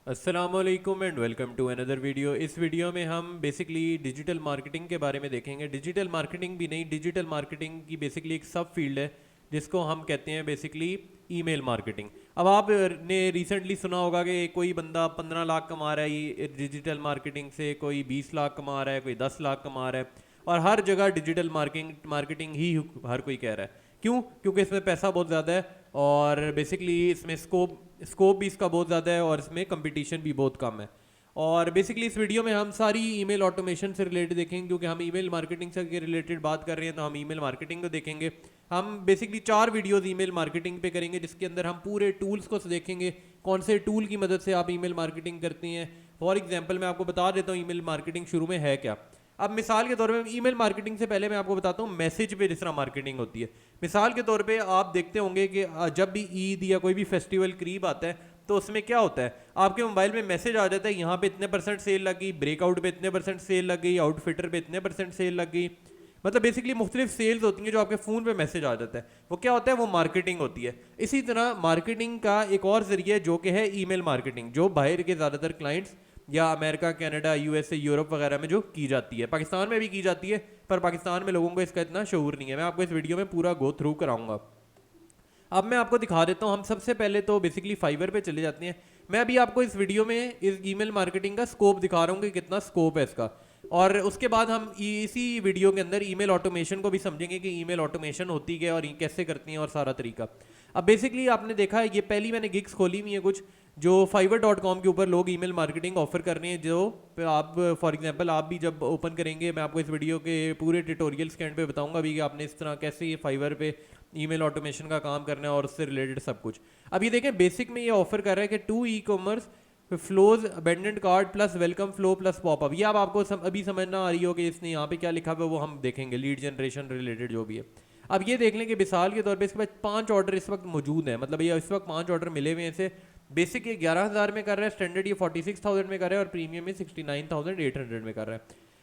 अस्सलामुअलैकुम and welcome to another video. इस वीडियो में हम बेसिकली डिजिटल मार्केटिंग के बारे में देखेंगे। डिजिटल मार्केटिंग भी नहीं, डिजिटल मार्केटिंग की बेसिकली एक सब फील्ड है जिसको हम कहते हैं बेसिकली ईमेल मार्केटिंग। अब आपने रिसेंटली सुना होगा कि कोई बंदा 15 लाख कमा रहा है ये डिजिटल मार्केटिंग से, कोई 20 लाख कमा रहा है, कोई 10 लाख कमा रहा है, और हर जगह डिजिटल मार्केटिंग मार्केटिंग ही हर कोई कह रहा है। क्यों? क्योंकि इसमें पैसा बहुत ज़्यादा है और बेसिकली इसमें स्कोप स्कोप भी इसका बहुत ज़्यादा है और इसमें कंपटीशन भी बहुत कम है। और बेसिकली इस वीडियो में हम सारी ईमेल ऑटोमेशन से रिलेटेड देखेंगे, क्योंकि हम ईमेल मार्केटिंग से रिलेटेड बात कर रहे हैं तो हम ईमेल मार्केटिंग को देखेंगे। हम बेसिकली 4 वीडियोस ईमेल मार्केटिंग पे करेंगे जिसके अंदर हम पूरे टूल्स को देखेंगे, कौन से टूल की मदद से आप ईमेल मार्केटिंग करते हैं। फॉर एग्जांपल मैं आपको बता देता हूँ ईमेल मार्केटिंग शुरू में है क्या। अब मिसाल के तौर पे ईमेल मार्केटिंग से पहले मैं आपको बताता हूँ मैसेज पे जिस तरह मार्केटिंग होती है। मिसाल के तौर पे आप देखते होंगे कि जब भी ईद या कोई भी फेस्टिवल करीब आता है तो उसमें क्या होता है, आपके मोबाइल में मैसेज आ जाता है, यहाँ पे इतने परसेंट सेल लग गई, ब्रेकआउट पे इतने परसेंट सेल लग गई, आउटफिटर पे इतने परसेंट सेल लग गई। मतलब बेसिकली मुख्तलिफ सेल्स होती हैं जो आपके फ़ोन पे मैसेज आ जाता है। वो क्या होता है? वो मार्केटिंग होती है। इसी तरह मार्केटिंग का एक और जरिए जो कि है ईमेल मार्केटिंग, जो बाहर के ज़्यादातर क्लाइंट्स या अमेरिका, कनाडा, यूएसए, यूरोप वगैरह में जो की जाती है, पाकिस्तान में भी की जाती है, पर पाकिस्तान में लोगों को इसका इतना शऊर नहीं है। मैं आपको इस वीडियो में पूरा गो थ्रू कराऊंगा। अब मैं आपको दिखा देता हूँ। हम सबसे पहले तो बेसिकली फाइवर पे चले जाते हैं। मैं अभी आपको इस वीडियो में इस ईमेल मार्केटिंग का स्कोप दिखा रहा हूँ कि कितना स्कोप है इसका, और उसके बाद हम इसी वीडियो के अंदर ईमेल ऑटोमेशन को भी समझेंगे कि ईमेल ऑटोमेशन होती है और ये कैसे करती हैं और सारा तरीका। अब बेसिकली आपने देखा है, ये पहली मैंने गिग्स खोली हुई है कुछ जो fiverr.com के ऊपर लोग ईमेल मार्केटिंग ऑफर कर रहे हैं। जो आप फॉर एग्जांपल आप भी जब ओपन करेंगे, मैं आपको इस वीडियो के पूरे ट्यूटोरियल्स के एंड पे बताऊंगा भी कि आपने इस तरह कैसे ये फाइवर पे ईमेल ऑटोमेशन का काम करना है और उससे रिलेटेड सब कुछ। अब ये देखें, बेसिक में ये ऑफर कर रहा है कि 2 e-commerce flows abandoned card plus welcome flow plus popup. ये अब आपको अभी समझना आ रही हो कि इसने यहाँ पे क्या लिखा हुआ है, वो हम देखेंगे लीड जनरेशन रिलेटेड जो भी है। अब ये देख लें कि मिसाल के तौर पे इसके पास 5 ऑर्डर इस वक्त मौजूद हैं, मतलब ये इस वक्त 5 ऑर्डर मिले हुए हैं इसे। बेसिक ये 11,000 में कर रहा है, स्टैंडर्ड ये 46,000 में कर रहा है और प्रीमियम में 69,800 में कर रहा है।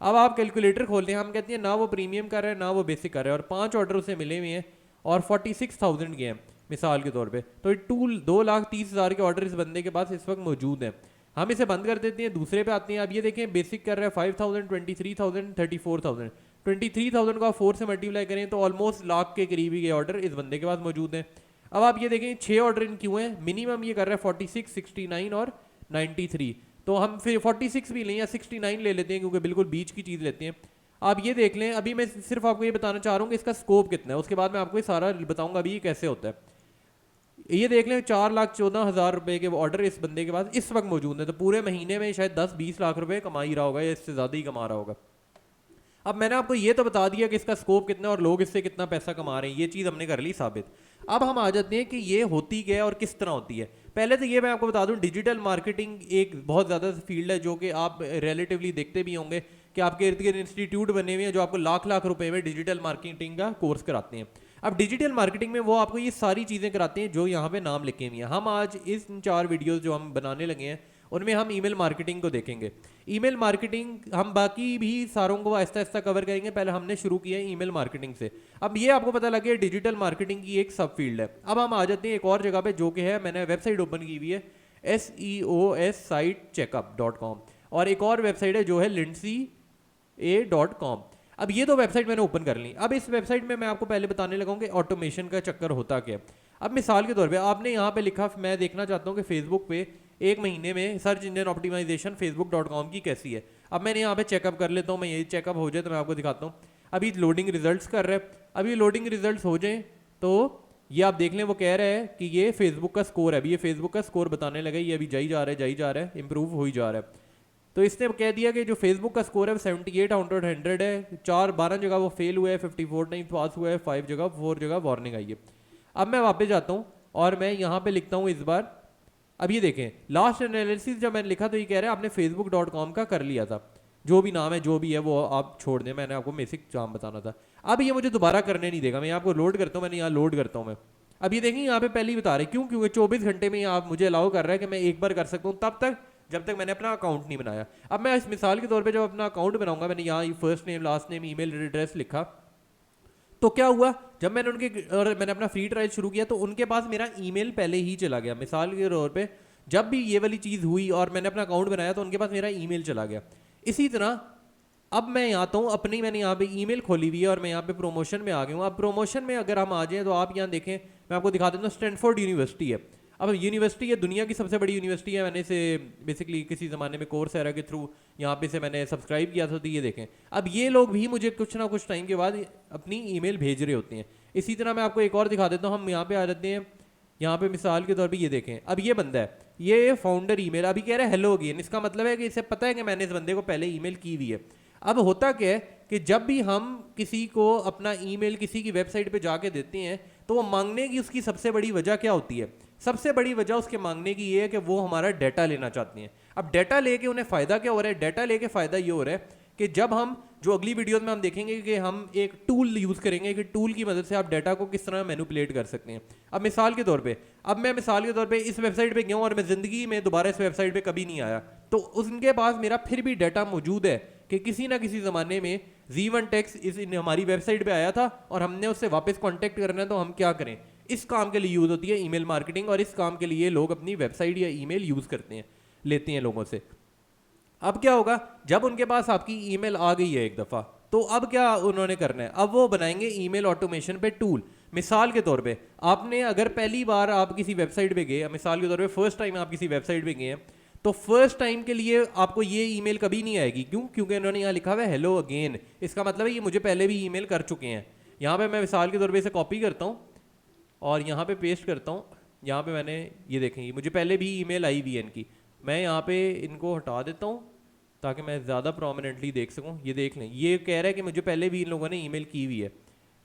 अब आप कैलकुलेटर खोलते हैं, हम कहते हैं ना वो प्रीमियम कर रहा है ना वो बेसिक कर रहा है, और 5 ऑर्डर उसे मिले हुए हैं और 46,000 के हैं मिसाल के तौर पे। तो ये 2,30,000 के ऑर्डर इस बंदे के पास इस वक्त मौजूद हैं। हम इसे बंद कर देते हैं, दूसरे पे आते हैं। अब ये देखें, बेसिक कर रहा है 5,000, 23,000, 34,000। 23,000 को आप 4 से मल्टीप्लाई करें तो ऑलमोस्ट लाख के करीब ही ये ऑर्डर इस बंदे के पास मौजूद हैं। अब आप ये देखें 6 ऑर्डर इन क्यों हैं, मिनिमम ये कर रहा है 46, 69 और 93। तो हम फिर 46 भी लें या 69 ले लेते हैं, क्योंकि बिल्कुल बीच की चीज़ लेते हैं। आप ये देख लें, अभी मैं सिर्फ आपको ये बताना चाह रहा हूँ कि इसका स्कोप कितना है, उसके बाद मैं आपको ये सारा बताऊंगा अभी ये कैसे होता है। ये देख लें, 4,14,000 रुपए के ऑर्डर इस बंदे के पास इस वक्त मौजूद है। तो पूरे महीने में शायद 10-20 लाख रुपए कमा ही रहा होगा या इससे ज़्यादा ही कमा रहा होगा। अब मैंने आपको ये तो बता दिया कि इसका स्कोप कितना और लोग इससे कितना पैसा कमा रहे हैं, ये चीज़ हमने कर ली साबित। अब हम आ जाते हैं कि ये होती क्या है और किस तरह होती है। पहले तो ये मैं आपको बता दूं, डिजिटल मार्केटिंग एक बहुत ज़्यादा फील्ड है जो कि आप रिलेटिवली देखते भी होंगे कि आपके इर्द गिर्द इंस्टीट्यूट बने हुए हैं जो आपको लाख लाख रुपए में डिजिटल मार्केटिंग का कोर्स कराते हैं। अब डिजिटल मार्केटिंग में वो आपको ये सारी चीज़ें कराते हैं जो यहाँ पे नाम लिखे हुए हैं। हम आज इस 4 वीडियोज़ जो हम बनाने लगे हैं उनमें हम ईमेल मार्केटिंग को देखेंगे। ईमेल मार्केटिंग हम बाकी भी सारों को आहिस्ता आहिस्ता कवर करेंगे, पहले हमने शुरू किया है ईमेल मार्केटिंग से। अब ये आपको पता लगे डिजिटल मार्केटिंग की एक सब फील्ड है। अब हम आ जाते हैं एक और जगह पे जो कि है, मैंने वेबसाइट ओपन की हुई है SEOSsitecheckup.com, और एक और वेबसाइट है जो है lindsay.com। अब ये दो वेबसाइट मैंने ओपन कर ली। अब इस वेबसाइट में मैं आपको पहले बताने लगा कि ऑटोमेशन का चक्कर होता क्या है। अब मिसाल के तौर पे आपने यहाँ पे लिखा, मैं देखना चाहता हूँ कि फेसबुक पे एक महीने में सर्च इंजन ऑप्टिमाइजेशन facebook.com की कैसी है। अब मैंने यहाँ पे चेकअप कर लेता हूँ, मैं ये चेकअप हो जाए तो मैं आपको दिखाता हूँ। अभी लोडिंग रिजल्ट्स कर रहा है। अभी लोडिंग रिजल्ट्स हो जाए तो ये आप देख लें, वो कह रहा है कि ये फेसबुक का स्कोर है। अभी ये फेसबुक का स्कोर बताने लगा, ये अभी जाई जा रहा है, इंप्रूव हो ही जा रहा है। तो इसने कह दिया कि जो फेसबुक का स्कोर है वो 78/100 है। 12 जगह वो फेल हुआ है, 54 टाइम पास हुआ है, 4 जगह वार्निंग आई है। अब मैं वापस जाता हूँ और मैं यहाँ पे लिखता हूँ इस बार। अब ये देखें, लास्ट एनालिसिस जब मैंने लिखा तो ये कह रहा है आपने facebook.com का कर लिया था, जो भी नाम है जो भी है वो आप छोड़ दें, मैंने आपको बेसिक नाम बताना था। अब ये मुझे दोबारा करने नहीं देगा, मैं आपको लोड करता हूँ, मैंने यहाँ लोड करता हूँ मैं। अब ये देखें यहाँ पे पहले ही बता रहे क्यों, क्योंकि 24 घंटे में आप मुझे अलाउ कर रहा है कि मैं एक बार कर सकता हूँ, तब तक जब तक मैंने अपना अकाउंट नहीं बनाया। अब मैं इस मिसाल के तौर पे जब अपना अकाउंट बनाऊंगा, मैंने यहाँ first name last name email address लिखा, तो क्या हुआ, जब मैंने मैंने अपना फ्री ट्रायल शुरू किया तो उनके पास मेरा ईमेल पहले ही चला गया। मिसाल के तौर पे जब भी ये वाली चीज़ हुई और मैंने अपना अकाउंट बनाया तो उनके पास मेरा ईमेल चला गया। इसी तरह अब मैं आता हूँ अपनी, मैंने यहाँ पे ईमेल खोली हुई है और मैं यहाँ पे प्रमोशन में आ गया हूँ। अब प्रमोशन में अगर हम आ जाएँ तो आप यहाँ देखें, मैं आपको दिखा देता हूँ, स्टैनफोर्ड यूनिवर्सिटी है। अब यूनिवर्सिटी है, दुनिया की सबसे बड़ी यूनिवर्सिटी है। मैंने इसे बेसिकली किसी ज़माने में कोर्सेरा के थ्रू यहाँ पे से मैंने सब्सक्राइब किया था। तो ये देखें, अब ये लोग भी मुझे कुछ ना कुछ टाइम के बाद अपनी ईमेल भेज रहे होते हैं। इसी तरह मैं आपको एक और दिखा देता हूँ, हम यहाँ पे आ जाते हैं, यहाँ पे मिसाल के तौर पे ये देखें, अब ये बंदा है, ये फाउंडर ईमेल, अभी कह रहा है हेलो अगेन। इसका मतलब है कि इसे पता है कि मैंने इस बंदे को पहले ईमेल की हुई है। अब होता क्या है कि जब भी हम किसी को अपना ईमेल किसी की वेबसाइट पे जाके देते हैं तो वो मांगने की उसकी सबसे बड़ी वजह क्या होती है? सबसे बड़ी वजह उसके मांगने की ये है कि वो हमारा डाटा लेना चाहते हैं। अब डाटा लेके उन्हें फ़ायदा क्या हो रहा है? डाटा लेके फ़ायदा ये हो रहा है कि जब हम, जो अगली वीडियोस में हम देखेंगे कि हम एक टूल यूज़ करेंगे कि टूल की मदद से आप डाटा को किस तरह मैनिपुलेट कर सकते हैं। अब मिसाल के तौर पे, अब मैं मिसाल के तौर पे इस वेबसाइट पे गया हूँ और मैं ज़िंदगी में दोबारा इस वेबसाइट पे कभी नहीं आया, तो उनके पास मेरा फिर भी डाटा मौजूद है कि किसी ना किसी ज़माने में Z1 टेक्स हमारी वेबसाइट पे आया था और हमने उससे वापस कॉन्टैक्ट करना है, तो हम क्या करें? इस काम के लिए यूज़ होती है ईमेल मार्केटिंग, और इस काम के लिए लोग अपनी वेबसाइट या ईमेल यूज़ करते हैं, लेते हैं लोगों से। अब क्या होगा, जब उनके पास आपकी ईमेल आ गई है एक दफ़ा, तो अब क्या उन्होंने करना है? अब वो बनाएंगे ईमेल ऑटोमेशन पे टूल। मिसाल के तौर पे, आपने अगर पहली बार आप किसी वेबसाइट पे गए, मिसाल के तौर पे फर्स्ट टाइम आप किसी वेबसाइट पे गए हैं, तो फर्स्ट टाइम के लिए आपको ये ईमेल कभी नहीं आएगी। क्यों? क्योंकि इन्होंने यहाँ लिखा हुआ है हेलो अगेन। इसका मतलब है ये मुझे पहले भी ईमेल कर चुके हैं। यहाँ पे मैं मिसाल के तौर पे इसे कॉपी करता हूँ और यहाँ पे पेस्ट करता हूँ। यहाँ पे मैंने ये देखेंगे, मुझे पहले भी ईमेल आई हुई है इनकी। मैं यहाँ पे इनको हटा देता हूँ ताकि मैं ज़्यादा प्रोमिनेंटली देख सकूँ। ये देख लें, ये कह रहा है कि मुझे पहले भी इन लोगों ने ईमेल की हुई है।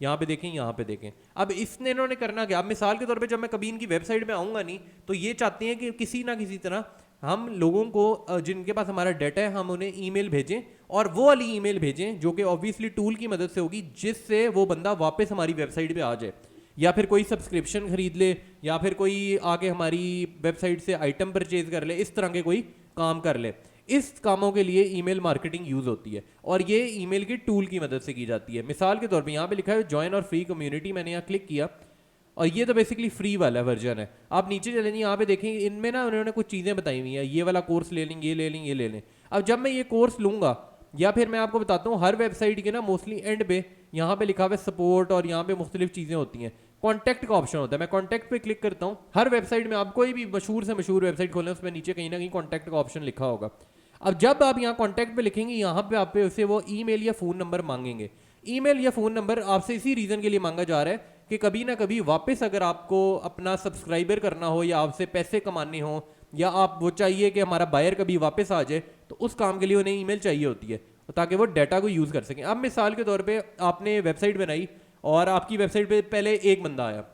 यहाँ पे देखें, यहाँ पे देखें। अब इसने इन्होंने करना क्या? अब मिसाल के तौर पे जब मैं कभी इनकी वेबसाइट में आऊँगा नहीं, तो ये चाहते हैं कि किसी ना किसी तरह हम लोगों को जिनके पास हमारा डाटा है हम उन्हें ईमेल भेजें, और वो वाली ईमेल भेजें जो कि ऑब्वियसली टूल की मदद से होगी, जिससे वो बंदा वापस हमारी वेबसाइट पे आ जाए, या फिर कोई सब्सक्रिप्शन खरीद ले, या फिर कोई आके हमारी वेबसाइट से आइटम परचेज कर ले, इस तरह के कोई काम कर ले। इस कामों के लिए ईमेल मार्केटिंग यूज़ होती है, और ये ईमेल के टूल की मदद से की जाती है। मिसाल के तौर पे यहाँ पे लिखा है ज्वाइन और फ्री कम्युनिटी, मैंने यहाँ क्लिक किया और ये तो बेसिकली फ्री वाला वर्जन है। आप नीचे चले जाइए, यहाँ पे देखें, इनमें ना उन्होंने कुछ चीज़ें बताई हुई हैं, ये वाला कोर्स ले लें, ये ले लें, ये ले लें। अब जब मैं ये कोर्स लूँगा, या फिर मैं आपको बताता हूँ, हर वेबसाइट के ना मोस्टली एंड पे यहाँ पे लिखा हुआ है सपोर्ट, और यहाँ पे मुख्तलिफ चीज़ें होती हैं। कॉन्टैक्ट का ऑप्शन होता है, मैं कॉन्टैक्ट पे क्लिक करता हूँ। हर वेबसाइट में आप कोई भी मशहूर से मशहूर वेबसाइट खोलें, उसमें नीचे कहीं ना कहीं कॉन्टैक्ट का ऑप्शन लिखा होगा। अब जब आप यहाँ कॉन्टैक्ट पे लिखेंगे, यहाँ पे आप उसे वो ईमेल या फ़ोन नंबर मांगेंगे। ईमेल या फ़ोन नंबर आपसे इसी रीज़न के लिए मांगा जा रहा है कि कभी ना कभी वापस अगर आपको अपना सब्सक्राइबर करना हो, या आपसे पैसे कमाने हो, या आप वो चाहिए कि हमारा बायर कभी वापस आ जाए, तो उस काम के लिए उन्हें ईमेल चाहिए होती है, ताकि वो डाटा को यूज़ कर सकें। अब मिसाल के तौर पे आपने वेबसाइट बनाई और आपकी वेबसाइट पे पहले एक बंदा आया,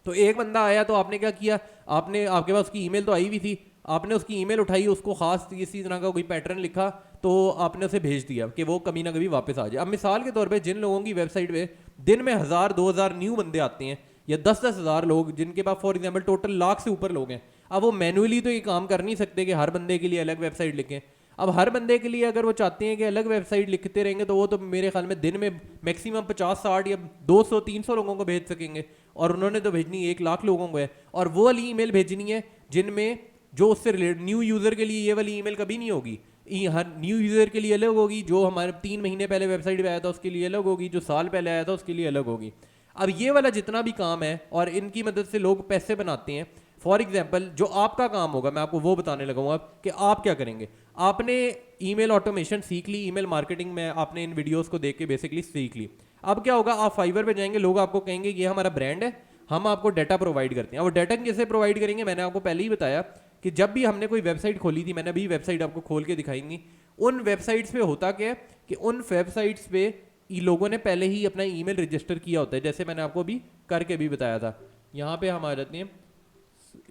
तो एक बंदा आया तो आपने क्या किया, आपने, आपके पास उसकी ईमेल तो आई हुई थी, आपने उसकी ईमेल उठाई, उसको खास इसी तरह का कोई पैटर्न लिखा, तो आपने उसे भेज दिया कि वो कभी ना कभी वापस आ जाए। अब मिसाल के तौर पे जिन लोगों की वेबसाइट पे दिन में 1000-2000 न्यू बंदे आते हैं, या 10-10 हज़ार लोग, जिनके पास फॉर एग्जांपल टोटल लाख से ऊपर लोग हैं, अब वो मैनुअली तो ये काम कर नहीं सकते कि हर बंदे के लिए अलग वेबसाइट लिखें। अब हर बंदे के लिए अगर वो चाहते हैं कि अलग वेबसाइट लिखते रहेंगे, तो वो तो मेरे ख्याल में दिन में मैक्सिमम 50-60 या 200-300 लोगों को भेज सकेंगे, और उन्होंने तो भेजनी 1 लाख लोगों को है, और वो वाली ईमेल भेजनी है जिनमें जो उससे रिलेटेड, न्यू यूज़र के लिए ये वाली ईमेल कभी नहीं होगी, हर न्यू यूज़र के लिए अलग होगी, जो हमारे 3 महीने पहले वेबसाइट पे आया था उसके लिए अलग होगी, जो साल पहले आया था उसके लिए अलग होगी। अब ये वाला जितना भी काम है, और इनकी मदद से लोग पैसे बनाते हैं। फॉर एग्जांपल जो आपका काम होगा, मैं आपको वो बताने लगा हूँ अब कि आप क्या करेंगे। आपने ईमेल ऑटोमेशन सीख ली, ईमेल मार्केटिंग में आपने इन वीडियोस को देख के बेसिकली सीख ली। अब क्या होगा, आप फाइवर पे जाएंगे, लोग आपको कहेंगे ये हमारा ब्रांड है, हम आपको डाटा प्रोवाइड करते हैं। और डाटा कैसे प्रोवाइड करेंगे, मैंने आपको पहले ही बताया कि जब भी हमने कोई वेबसाइट खोली थी, मैंने अभी वेबसाइट आपको खोल के दिखाएंगी, उन वेबसाइट्स पे होता क्या है कि उन वेबसाइट्स पे लोगों ने पहले ही अपना ईमेल रजिस्टर किया होता है, जैसे मैंने आपको अभी करके भी बताया था। यहाँ पे हम आ जाते हैं,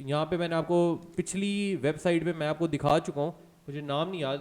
यहाँ पे मैंने आपको पिछली वेबसाइट पे मैं आपको दिखा चुका हूँ, मुझे नाम नहीं याद,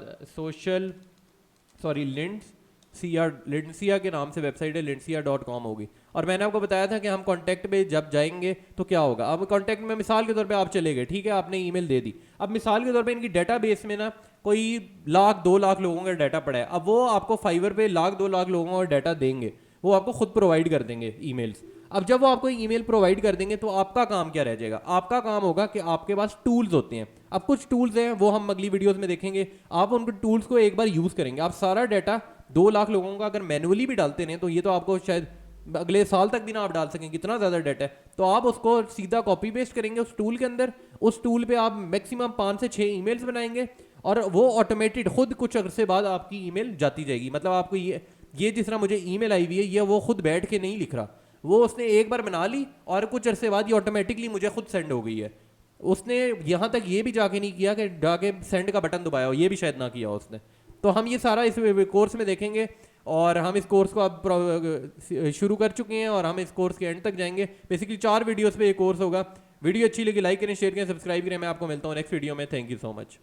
लिंडसिया के नाम से वेबसाइट है, lindsaya.com होगी। और मैंने आपको बताया था कि हम कॉन्टैक्ट पे जब जाएंगे तो क्या होगा। अब कॉन्टैक्ट में मिसाल के तौर पे आप चले गए, ठीक है, आपने ईमेल दे दी। अब मिसाल के तौर पे इनकी डेटाबेस में ना कोई 1,00,000-2 लाख लोगों का डाटा पड़ा है। अब वो आपको फाइवर पे 1,00,000-2 लाख लोगों का डाटा देंगे, वो आपको खुद प्रोवाइड कर देंगे ईमेल्स। अब जब वो आपको ईमेल प्रोवाइड कर देंगे तो आपका काम क्या रह जाएगा? आपका काम होगा कि आपके पास टूल्स होते हैं। अब कुछ टूल्स हैं वो हम अगली वीडियोस में देखेंगे। आप उनको टूल्स को एक बार यूज़ करेंगे, आप सारा डाटा 2 लाख लोगों का अगर मैनुअली भी डालते हैं तो ये तो आपको शायद अगले साल तक भी ना आप डाल सकें, कितना ज़्यादा डाटा है। तो आप उसको सीधा कॉपी पेस्ट करेंगे उस टूल के अंदर, उस टूल पे आप मैक्सिमम 5 से 6 ईमेल्स बनाएंगे और वो ऑटोमेटेड खुद कुछ अरसे बाद आपकी ईमेल जाती जाएगी। मतलब आपको ये जिस तरह मुझे ईमेल आई हुई है ये वो खुद बैठ के नहीं लिख रहा, वो उसने एक बार बना ली और कुछ अरसे बाद ये ऑटोमेटिकली मुझे खुद सेंड हो गई है। उसने यहाँ तक ये भी जाके नहीं किया कि जाके सेंड का बटन दबाया हो, ये भी शायद ना किया हो उसने। तो हम ये सारा इस कोर्स में देखेंगे और हम इस कोर्स को अब शुरू कर चुके हैं और हम इस कोर्स के एंड तक जाएंगे। बेसिकली 4 वीडियोस पे ये कोर्स होगा। वीडियो अच्छी लगी लाइक करें, शेयर करें, सब्सक्राइब करें। मैं आपको मिलता हूँ नेक्स्ट वीडियो में। Thank you so much.